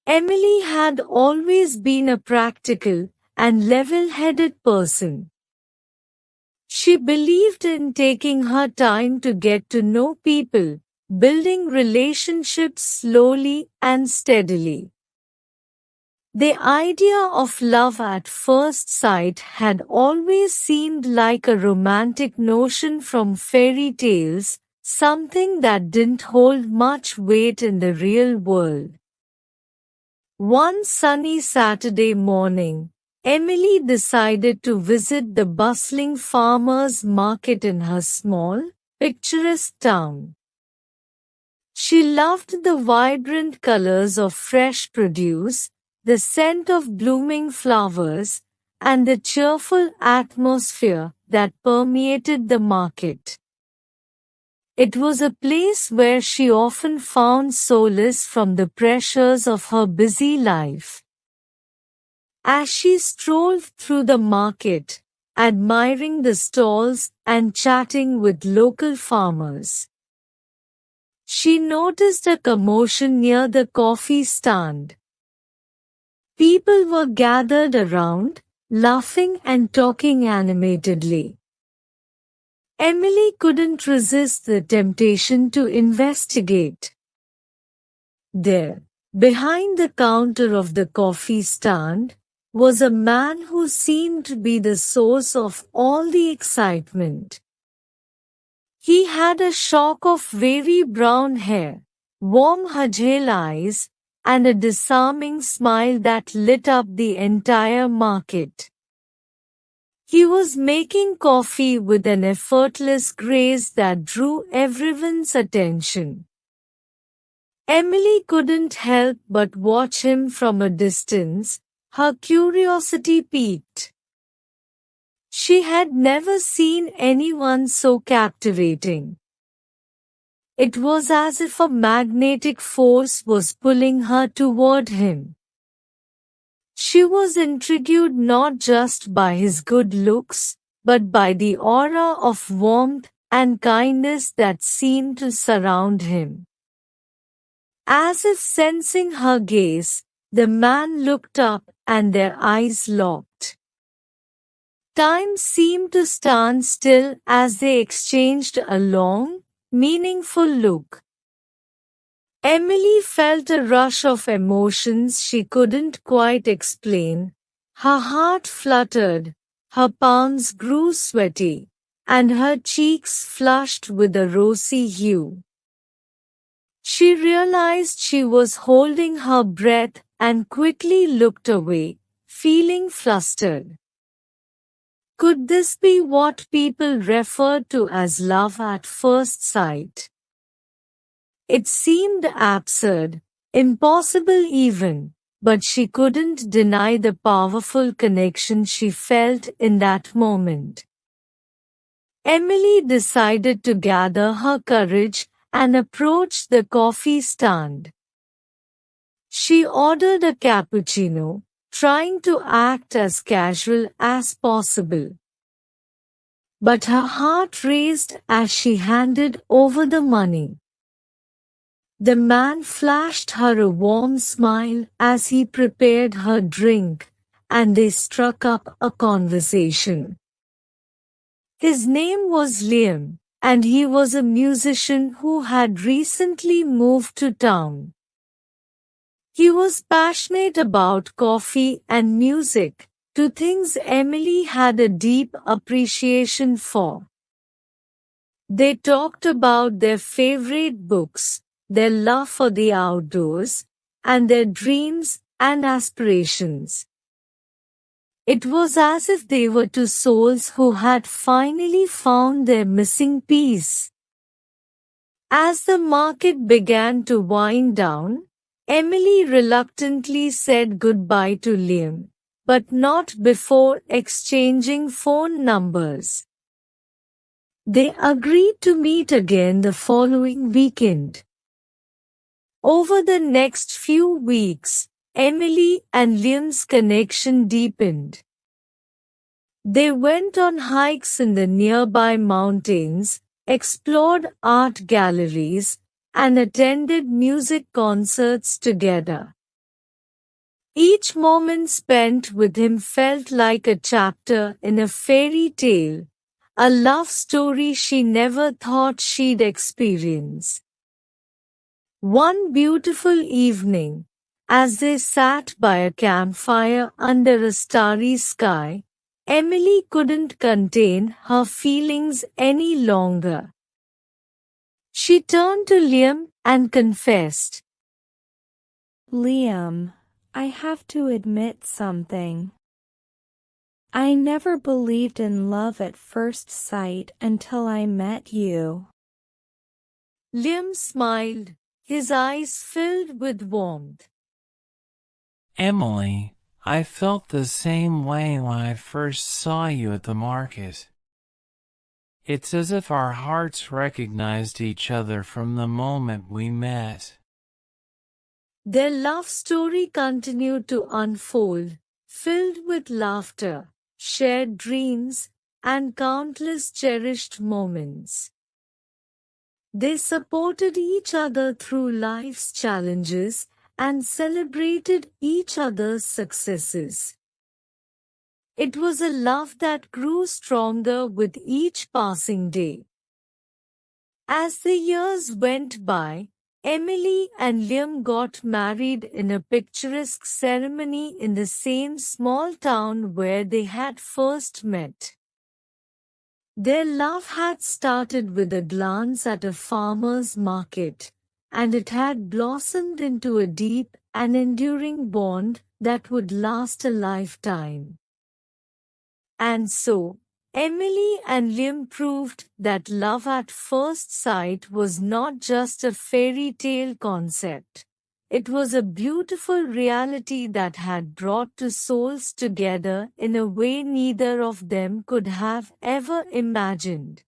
Emily had always been a practical and level-headed person. She believed in taking her time to get to know people, building relationships slowly and steadily. The idea of love at first sight had always seemed like a romantic notion from fairy tales, something that didn't hold much weight in the real world. One sunny Saturday morning, Emily decided to visit the bustling farmers' market in her small, picturesque town. She loved the vibrant colors of fresh produce, the scent of blooming flowers, and the cheerful atmosphere that permeated the market. It was a place where she often found solace from the pressures of her busy life. As she strolled through the market, admiring the stalls and chatting with local farmers, she noticed a commotion near the coffee stand. People were gathered around, laughing and talking animatedly. Emily couldn't resist the temptation to investigate. There, behind the counter of the coffee stand, was a man who seemed to be the source of all the excitement. He had a shock of wavy brown hair, warm hazel eyes, and a disarming smile that lit up the entire market. He was making coffee with an effortless grace that drew everyone's attention. Emily couldn't help but watch him from a distance, her curiosity piqued. She had never seen anyone so captivating. It was as if a magnetic force was pulling her toward him. She was intrigued not just by his good looks, but by the aura of warmth and kindness that seemed to surround him. As if sensing her gaze, the man looked up and their eyes locked. Time seemed to stand still as they exchanged a long, meaningful look. Emily felt a rush of emotions she couldn't quite explain. Her heart fluttered, her palms grew sweaty, and her cheeks flushed with a rosy hue. She realized she was holding her breath and quickly looked away, feeling flustered. Could this be what people referred to as love at first sight? It seemed absurd, impossible even, but she couldn't deny the powerful connection she felt in that moment. Emily decided to gather her courage and approach the coffee stand. She ordered a cappuccino, trying to act as casual as possible. But her heart raced as she handed over the money. The man flashed her a warm smile as he prepared her drink, and they struck up a conversation. His name was Liam, and he was a musician who had recently moved to town. He was passionate about coffee and music, two things Emily had a deep appreciation for. They talked about their favorite books, their love for the outdoors, and their dreams and aspirations. It was as if they were two souls who had finally found their missing piece. As the market began to wind down, Emily reluctantly said goodbye to Liam, but not before exchanging phone numbers. They agreed to meet again the following weekend. Over the next few weeks, Emily and Liam's connection deepened. They went on hikes in the nearby mountains, explored art galleries, and attended music concerts together. Each moment spent with him felt like a chapter in a fairy tale, a love story she never thought she'd experience. One beautiful evening, as they sat by a campfire under a starry sky, Emily couldn't contain her feelings any longer. She turned to Liam and confessed, Liam, I have to admit something. I never believed in love at first sight until I met you. Liam smiled, his eyes filled with warmth. Emily, I felt the same way when I first saw you at the market. It's as if our hearts recognized each other from the moment we met. Their love story continued to unfold, filled with laughter, shared dreams, and countless cherished moments. They supported each other through life's challenges and celebrated each other's successes. It was a love that grew stronger with each passing day. As the years went by, Emily and Liam got married in a picturesque ceremony in the same small town where they had first met. Their love had started with a glance at a farmer's market, and it had blossomed into a deep and enduring bond that would last a lifetime. And so, Emily and Liam proved that love at first sight was not just a fairy tale concept. It was a beautiful reality that had brought two souls together in a way neither of them could have ever imagined.